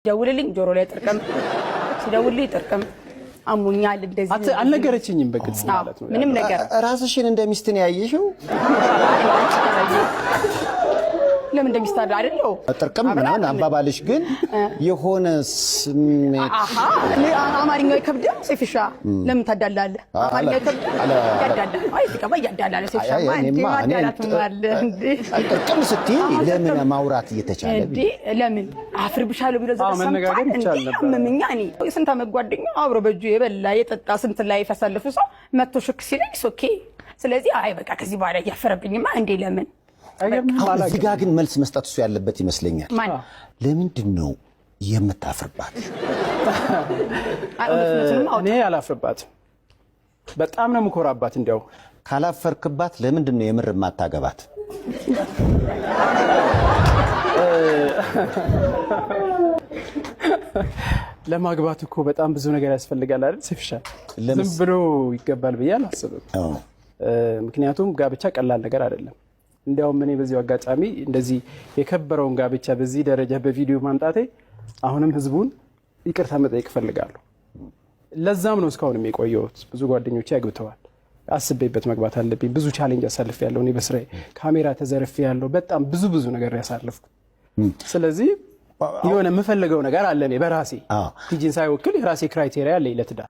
ደውልልኝ ጆሮ ላይ ጥርቀም ሲደውልልኝ ጥርቀም አሙኛል እንደዚህ አልነገረችኝም በግልጽ ማለት ነው ምንም ነገር ራስሽን እንደሚስትን ያየሽው ለምን እንደሚስታደ አይደለው ጥርቀም ምናምን አባባልሽ ግን የሆነ ስሜት አማርኛው ይከብዳል ሰይፍሻ ለምን ታዳላለህ አማርኛው ይከብዳል ያዳላል አይ ተቀባ ያዳላል ሰይፍሻ ማን ጥርቀም ስትይ ለምን ማውራት እየተቻለ ለምን አፍርብሻለሁ ቢሎ መነጋገር ይቻላል ነበር ምንኛ እኔ ስንት ዓመት ጓደኛ አብሮ በእጁ የበላ የጠጣ ስንት ላይ ፈሳለፉ ሰው መጥቶ ሽክ ሲለኝ ኦኬ ስለዚህ አይ በቃ ከዚህ በኋላ ያፈረብኝማ እንዴ ለምን እዚህ ጋር ግን መልስ መስጠት እሱ ያለበት ይመስለኛል ለምንድን ነው የምታፍርባት እኔ አላፍርባት በጣም ነው የምኮራባት እንዲያው ካላፈርክባት ለምንድን ነው የምር ማታገባት ለማግባት እኮ በጣም ብዙ ነገር ያስፈልጋል አይደል ሰይፍሻ ዝም ብሎ ይገባል ብያለሁ አስበው ምክንያቱም ጋብቻ ቀላል ነገር አይደለም እንዲያው ምን በዚሁ አጋጣሚ እንደዚህ የከበረውን ጋብቻ በዚህ ደረጃ በቪዲዮ ማምጣቴ አሁንም ህዝቡን ይቅርታ መጠየቅ ፈልጋለሁ ለዛም ነው እስካሁን የቆየሁት ብዙ ጓደኞቼ ያግብተዋል አስቤበት መግባት አለብኝ ብዙ ቻሌንጅ አሳልፌያለሁ እኔ በስራዬ ካሜራ ተዘርፌያለሁ በጣም ብዙ ነገር ያሳልፍኩት ስለዚህ የሆነ የምፈልገው ነገር አለ እኔ በራሴ ቲጂን ሳይወክል የራሴ ክራይቴሪያ አለ ለትዳር